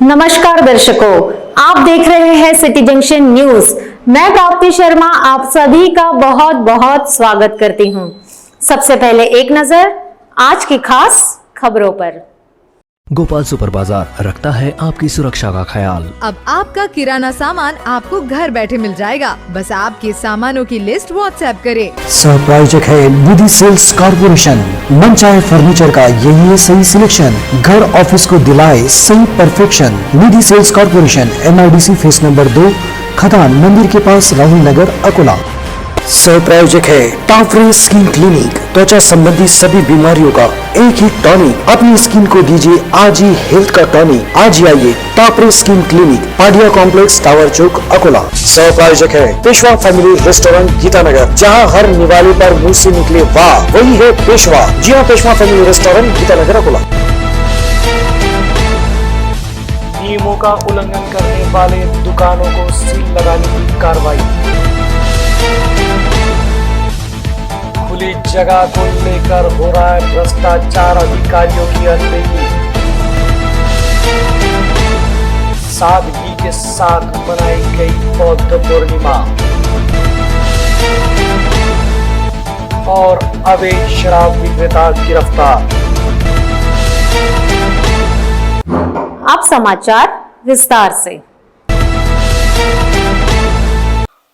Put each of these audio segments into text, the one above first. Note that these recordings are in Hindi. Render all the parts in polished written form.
नमस्कार दर्शकों, आप देख रहे हैं सिटी जंक्शन न्यूज। मैं प्राप्ति शर्मा आप सभी का बहुत बहुत स्वागत करती हूं। सबसे पहले एक नजर आज की खास खबरों पर। गोपाल सुपर बाजार रखता है आपकी सुरक्षा का ख्याल। अब आपका किराना सामान आपको घर बैठे मिल जाएगा। बस आपके सामानों की लिस्ट व्हाट्सएप करें। सहप्रायोजक है निधि सेल्स कॉर्पोरेशन। मनचाहे फर्नीचर का यही है सही सिलेक्शन। घर ऑफिस को दिलाए सही perfection. Nidhi sales corporation, MIDC phase number 2, खदान मंदिर के पास, राहुल नगर, अकोला। सहप्रायोजक है टाफरे स्किन क्लिनिक। त्वचा संबंधी सभी बीमारियों का एक ही टॉनिक। अपनी स्किन को दीजिए आज ही हेल्थ का टॉनिक। आज ही आइए टाफरे skin clinic, Padia complex, tower चौक, अकोला। सहप्रायोजक है पेशवा फैमिली रेस्टोरेंट, गीतानगर। जहां हर निवाले पर मुंह से निकले वाह, वही है पेशवा। जी हाँ, पेशवा फैमिली रेस्टोरेंट, गीतानगर, अकोला। नियमों का उल्लंघन करने वाले दुकानों को सील लगाने की कार्रवाई। खुली जगह को लेकर हो रहा है भ्रष्टाचार, अधिकारियों की अनदेखी। सादगी के साथ मनाई गई बौद्ध पूर्णिमा और अवैध शराब विक्रेता गिरफ्तार। अब समाचार विस्तार से।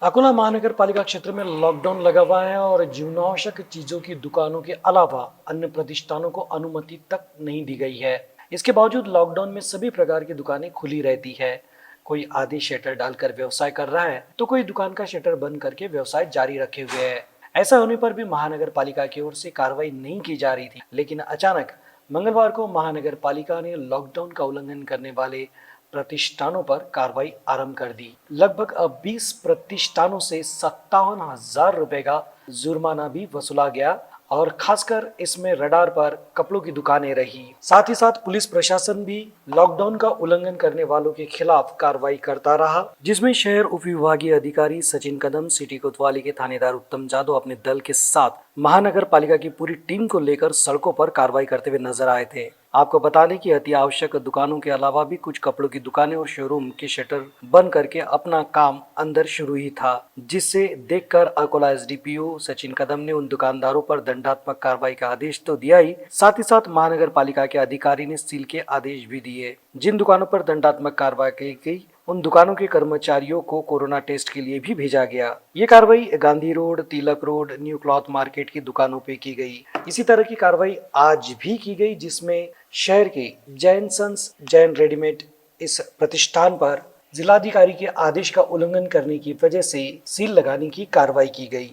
अकोला महानगर पालिका क्षेत्र में लॉकडाउन लगा हुआ है और जीवनावश्यक चीजों की दुकानों के अलावा अन्य प्रतिष्ठानों को अनुमति तक नहीं दी गई है। इसके बावजूद लॉकडाउन में सभी प्रकार की दुकानें खुली रहती है। कोई आधी शटर डालकर व्यवसाय कर रहा है तो कोई दुकान का शटर बंद करके व्यवसाय जारी रखे हुए है। ऐसा होने पर भी महानगर पालिका की ओर से कार्रवाई नहीं की जा रही थी, लेकिन अचानक मंगलवार को महानगर पालिका ने लॉकडाउन का उल्लंघन करने वाले प्रतिष्ठानों पर कार्रवाई आरंभ कर दी। लगभग 20 प्रतिष्ठानों से 57,000 रुपए का जुर्माना भी वसूला गया और खासकर इसमें रडार पर कपड़ों की दुकानें रही। साथ ही साथ पुलिस प्रशासन भी लॉकडाउन का उल्लंघन करने वालों के खिलाफ कार्रवाई करता रहा, जिसमें शहर उप विभागीय अधिकारी सचिन कदम, सिटी कोतवाली के थानेदार उत्तम जादव अपने दल के साथ महानगर पालिका की पूरी टीम को लेकर सड़कों पर कार्रवाई करते हुए नजर आए थे। आपको बता दें कि अति आवश्यक दुकानों के अलावा भी कुछ कपड़ों की दुकानें और शोरूम के शटर बंद करके अपना काम अंदर शुरू ही था, जिससे देखकर अकोला SDPO सचिन कदम ने उन दुकानदारों पर दंडात्मक कार्रवाई का आदेश तो दिया ही, साथ ही साथ महानगर पालिका के अधिकारी ने सील के आदेश भी दिए। जिन दुकानों पर दंडात्मक कार्रवाई की गई उन दुकानों के कर्मचारियों को कोरोना टेस्ट के लिए भी भेजा गया। ये कार्रवाई गांधी रोड, तिलक रोड, न्यू क्लॉथ मार्केट की दुकानों पे की गई। इसी तरह की कार्रवाई आज भी की गई, जिसमें शहर के जैन सन्स जैन रेडीमेड इस प्रतिष्ठान पर जिलाधिकारी के आदेश का उल्लंघन करने की वजह से सील लगाने की कार्रवाई की गई।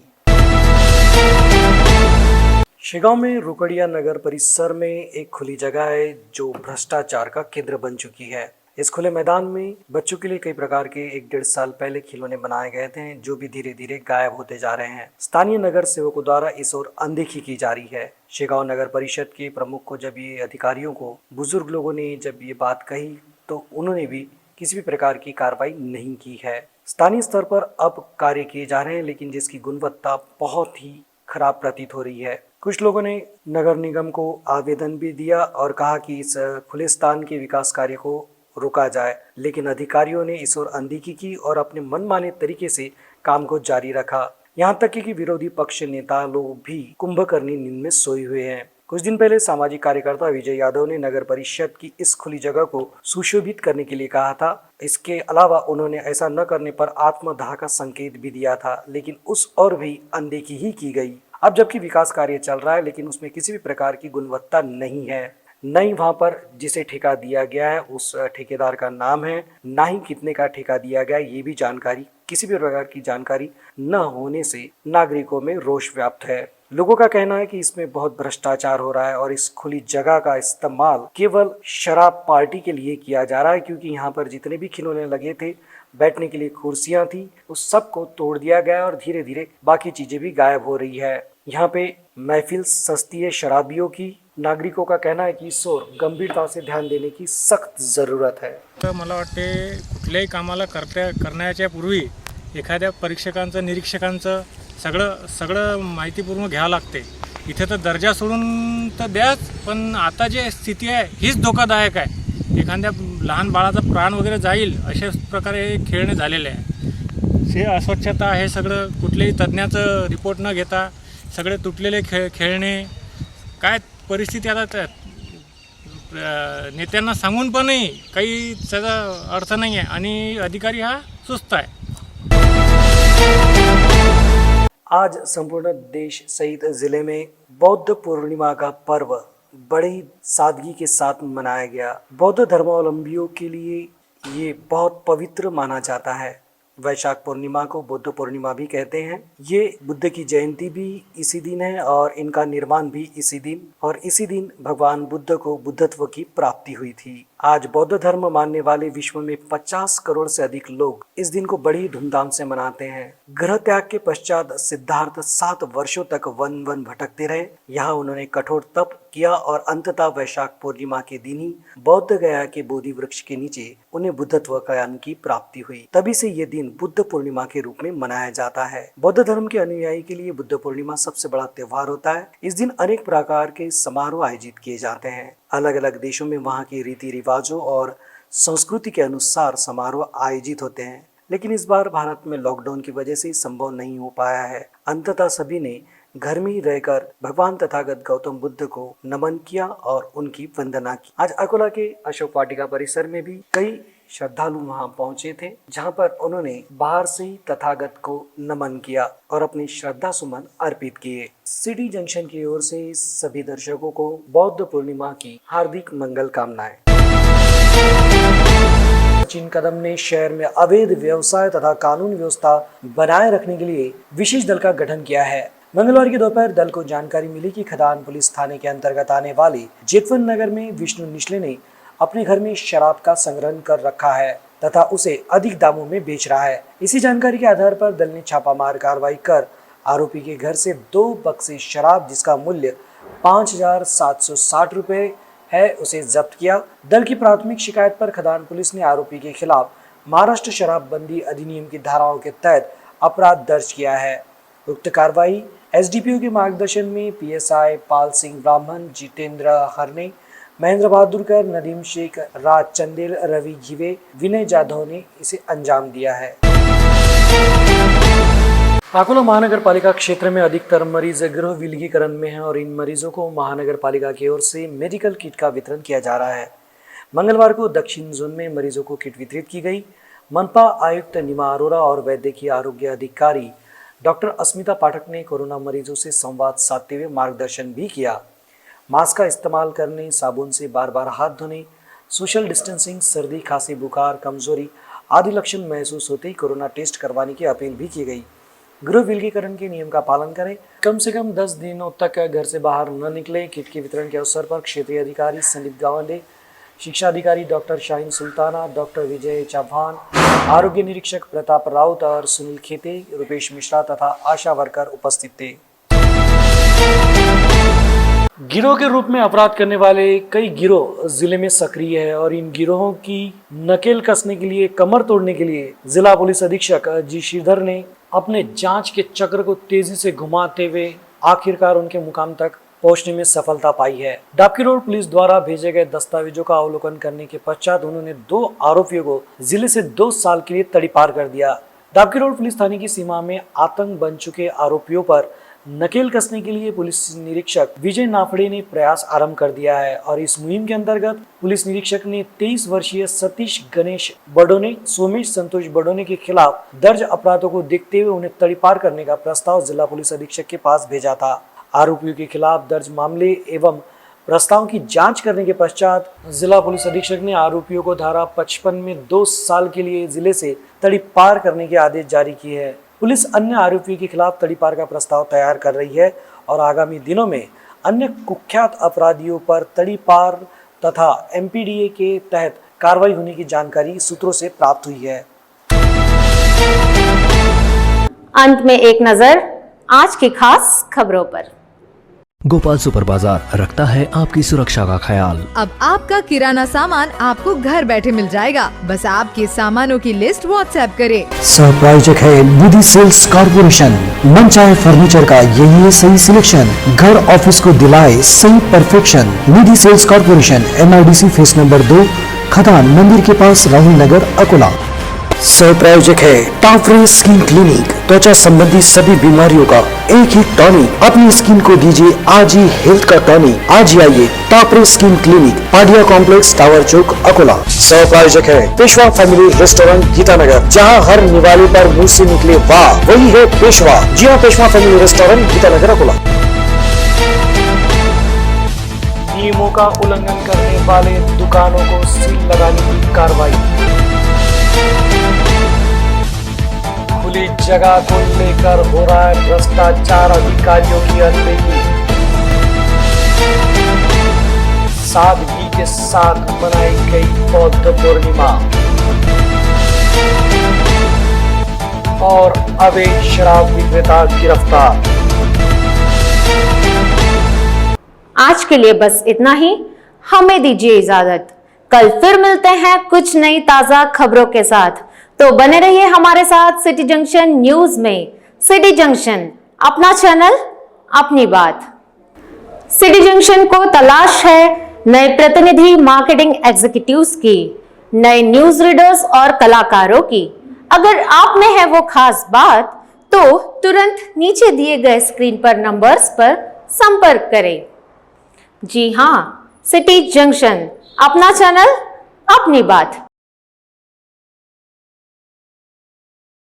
शिगांव में रुकड़िया नगर परिसर में एक खुली जगह है जो भ्रष्टाचार का केंद्र बन चुकी है। इस खुले मैदान में बच्चों के लिए कई प्रकार के 1-1.5 साल पहले खिलौने बनाए गए थे, जो भी धीरे धीरे गायब होते जा रहे हैं। स्थानीय नगर सेवकों द्वारा इस ओर अनदेखी की जा रही है। शिगांव नगर परिषद के प्रमुख को जब ये अधिकारियों को बुजुर्ग लोगों ने जब ये बात कही तो उन्होंने भी किसी भी प्रकार की कार्रवाई नहीं की है। स्थानीय स्तर पर अब कार्य किए जा रहे हैं, लेकिन जिसकी गुणवत्ता बहुत ही खराब प्रतीत हो रही है। कुछ लोगों ने नगर निगम को आवेदन भी दिया और कहा कि इस खुले स्थान के विकास कार्य को रोका जाए, लेकिन अधिकारियों ने इस ओर अनदेखी की और अपने मनमाने तरीके से काम को जारी रखा। यहाँ तक कि विरोधी पक्ष नेता लोग भी कुंभकर्णी नींद में सोए हुए हैं। कुछ दिन पहले सामाजिक कार्यकर्ता विजय यादव ने नगर परिषद की इस खुली जगह को सुशोभित करने के लिए कहा था। इसके अलावा उन्होंने ऐसा न करने पर आत्मदाह का संकेत भी दिया था, लेकिन उस ओर भी अनदेखी ही की गई। अब जबकि विकास कार्य चल रहा है, लेकिन उसमें किसी भी प्रकार की गुणवत्ता नहीं है। न ही वहाँ पर जिसे ठेका दिया गया है उस ठेकेदार का नाम है, ना ही कितने का ठेका दिया गया है, ये भी जानकारी, किसी भी प्रकार की जानकारी न होने से नागरिकों में रोष व्याप्त है। लोगों का कहना है कि इसमें बहुत भ्रष्टाचार हो रहा है और इस खुली जगह का इस्तेमाल केवल शराब पार्टी के लिए किया जा रहा है, क्योंकि यहाँ पर जितने भी खिलौने लगे थे, बैठने के लिए कुर्सियां थी, उस सब को तोड़ दिया गया और धीरे धीरे बाकी चीजें भी गायब हो रही है। यहाँ पे महफिल सस्ती है शराबियों की। नागरिकों का कहना आहे की इस ओर गंभीरता से ध्यान देने की सख्त जरूरत है। तर मला वाटते कुठल्याही कामाला करण्याच्या पूर्वी एखाद्या परीक्षकांचं निरीक्षकांचं सगळं माहितीपूर्ण घ्यावं लागते। इथे तर दर्जा सोडून तर द्याच, पण आता जे स्थिती आहे हीच धोकादायक आहे। एखाद्या लहान बाळाचा प्राण वगैरे जाईल अशा प्रकारे हे खेळणे झालेले आहे. हे अस्वच्छता हे सगळं कुठल्याही तज्ज्ञाचं रिपोर्ट न घेता सगळे तुटलेले खेळणे काय परिस्थिती आता नेत्यांना सांगून पणही काही त्याचा अर्थ नाही आहे आणि अधिकारी हा सुस्त आहे. आज संपूर्ण देश सहित जिले में बौद्ध पूर्णिमा का पर्व बड़ी सादगी के साथ मनाया गया. बौद्ध धर्मावलंबियों के लिए ये बहुत पवित्र माना जाता है. वैशाख पूर्णिमा को बुद्ध पूर्णिमा भी कहते हैं. ये बुद्ध की जयंती भी इसी दिन है और इनका निर्माण भी इसी दिन, और इसी दिन भगवान बुद्ध को बुद्धत्व की प्राप्ति हुई थी. आज बौद्ध धर्म मानने वाले विश्व में 50 करोड़ से अधिक लोग इस दिन को बड़ी धूमधाम से मनाते हैं. गृह त्याग के पश्चात सिद्धार्थ 7 वर्षों तक वन भटकते रहे. यहाँ उन्होंने कठोर तप किया और अंततः वैशाख पूर्णिमा के दिन ही बौद्ध गया के बोधि वृक्ष के नीचे उन्हें बुद्धत्व ज्ञान की प्राप्ति हुई. तभी से ये दिन बुद्ध पूर्णिमा के रूप में मनाया जाता है. बौद्ध धर्म के अनुयायी के लिए बुद्ध पूर्णिमा सबसे बड़ा त्योहार होता है. इस दिन अनेक प्रकार के समारोह आयोजित किए जाते हैं. अलग अलग देशों में वहाँ के रीति रिवाजों और संस्कृति के अनुसार समारोह आयोजित होते हैं, लेकिन इस बार भारत में लॉकडाउन की वजह से संभव नहीं हो पाया है. अंततः सभी ने घर में ही रहकर भगवान तथागत गौतम बुद्ध को नमन किया और उनकी वंदना की. आज अकोला के अशोक वाटिका परिसर में भी कई श्रद्धालु वहां पहुंचे थे, जहां पर उन्होंने बाहर से ही तथागत को नमन किया और अपनी श्रद्धा सुमन अर्पित किए. सिटी जंक्शन की ओर से सभी दर्शकों को बौद्ध पूर्णिमा की हार्दिक मंगल कामनाएं. सचिन कदम ने शहर में अवैध व्यवसाय तथा कानून व्यवस्था बनाए रखने के लिए विशेष दल का गठन किया है. मंगलवार की दोपहर दल को जानकारी मिली कि खदान पुलिस थाने के अंतर्गत आने वाले जेतवन नगर में विष्णु निचले ने अपने घर में शराब का संग्रहण कर रखा है तथा उसे अधिक दामों में बेच रहा है. इसी जानकारी के आधार पर दल ने छापामार कार्रवाई कर आरोपी के घर से 2 बक्से शराब जिसका मूल्य 5,760 रुपए है उसे जब्त किया. दल की प्राथमिक शिकायत पर खदान पुलिस ने आरोपी के खिलाफ महाराष्ट्र शराबबंदी अधिनियम की धाराओं के तहत अपराध दर्ज किया है. उक्त कार्रवाई एसडीपीओ के मार्गदर्शन में पीएसआई पाल सिंह ब्राह्मण, जितेंद्र हरने, महेंद्र बहादुरकर, नदीम शेख, राज चंदेल, रवि घिवे, विनय जाधव ने इसे अंजाम दिया है. अकोला महानगर पालिका क्षेत्र में अधिकतर मरीज गृह विलगीकरण में हैं और इन मरीजों को महानगर पालिका की ओर से मेडिकल किट का वितरण किया जा रहा है. मंगलवार को दक्षिण जोन में मरीजों को किट वितरित की गई. मनपा आयुक्त निमा अरोरा और वैद्यकीय आरोग्य अधिकारी डॉक्टर अस्मिता पाठक ने कोरोना मरीजों से संवाद साधते हुए मार्गदर्शन भी किया. मास्क का इस्तेमाल करने, साबुन से बार बार हाथ धोने, सोशल डिस्टेंसिंग, सर्दी, खांसी, बुखार, कमजोरी आदि लक्षण महसूस होते ही कोरोना टेस्ट करवाने की अपील भी की गई. गृह विलगीकरण के नियम का पालन करें. कम से कम 10 दिनों तक घर से बाहर न निकले. किट के वितरण के अवसर पर क्षेत्रीय अधिकारी संदीप गावंडे, शिक्षा अधिकारी डॉक्टर शाहीन सुल्ताना, डॉक्टर विजय चौहान, आरोग्य निरीक्षक प्रताप राउत और सुनील खेते, रुपेश मिश्रा तथा आशा वर्कर उपस्थित थे. गिरोह के रूप में अपराध करने वाले कई गिरोह जिले में सक्रिय है और इन गिरोहों की नकेल कसने के लिए, कमर तोड़ने के लिए जिला पुलिस अधीक्षक जी श्रीधर ने अपने जांच के चक्र को तेजी से घुमाते हुए आखिरकार उनके मुकाम तक पहुंचने में सफलता पाई है. डाबकी रोड पुलिस द्वारा भेजे गए दस्तावेजों का अवलोकन करने के पश्चात उन्होंने 2 आरोपियों को जिले से 2 साल के लिए तड़ीपार कर दिया. डाबकी रोड पुलिस थाने की सीमा में आतंक बन चुके आरोपियों पर नकेल कसने के लिए पुलिस निरीक्षक विजय नाफड़े ने प्रयास आरंभ कर दिया है और इस मुहिम के अंतर्गत पुलिस निरीक्षक ने 23 वर्षीय सतीश गणेश बडोने, सोमेश संतोष बडोने के खिलाफ दर्ज अपराधों को देखते हुए उन्हें तड़ीपार करने का प्रस्ताव जिला पुलिस अधीक्षक के पास भेजा था. आरोपियों के खिलाफ दर्ज मामले एवं प्रस्ताव की जांच करने के पश्चात जिला पुलिस अधीक्षक ने आरोपियों को धारा 55 में 2 साल के लिए जिले से तड़ीपार करने के आदेश जारी किए हैं. पुलिस अन्य आरोपियों के खिलाफ तड़ीपार का प्रस्ताव तैयार कर रही है और आगामी दिनों में अन्य कुख्यात अपराधियों पर तड़ीपार तथा एमपीडीए के तहत कार्रवाई होने की जानकारी सूत्रों से प्राप्त हुई है. अंत में एक नजर आज की खास खबरों पर. गोपाल सुपर बाजार रखता है आपकी सुरक्षा का ख्याल. अब आपका किराना सामान आपको घर बैठे मिल जाएगा. बस आपके सामानों की लिस्ट व्हाट्सएप करें. सहप्रायोजक है निधि सेल्स कॉर्पोरेशन. मनचाहे फर्नीचर का यही है सही सिलेक्शन. घर ऑफिस को दिलाए सही perfection. Nidhi sales corporation, MIDC phase number 2, खदान मंदिर के पास राहुल नगर अकोला। सह प्रायोजक है टाफरे स्किन क्लिनिक। त्वचा संबंधी सभी बीमारियों का एक ही टॉनिक। अपनी स्किन को दीजिए आज ही हेल्थ का टॉनिक। आज ही आइए टाफरे skin clinic, Padia complex, tower चौक, अकोला। सह प्रायोजक है पेशवा फैमिली रेस्टोरेंट, गीतानगर। जहां हर निवाले पर मुंह से निकले वाह, वही है पेशवा। जी हाँ, पेशवा फैमिली रेस्टोरेंट, गीतानगर, अकोला। नियमों का उल्लंघन करने वाले दुकानों को सील लगाने की कार्रवाई। खुली जगह को लेकर हो रहा है भ्रष्टाचार, अधिकारियों की अनदेखी। सादगी के साथ मनाई गई बौद्ध पूर्णिमा और अवैध शराब विक्रेता गिरफ्तार। आज के लिए बस इतना ही। हमें दीजिए इजाजत। कल फिर मिलते हैं कुछ नई ताजा खबरों के साथ। तो बने रहिए हमारे साथ सिटी जंक्शन न्यूज में। सिटी जंक्शन, अपना चैनल, अपनी बात। सिटी जंक्शन को तलाश है नए प्रतिनिधि मार्केटिंग एग्जीक्यूटिव्स की, नए न्यूज रीडर्स और कलाकारों की। अगर आप में है वो खास बात तो तुरंत नीचे दिए गए स्क्रीन पर नंबर्स पर संपर्क करें। जी हाँ, सिटी जंक्शन, अपना चैनल, अपनी बात।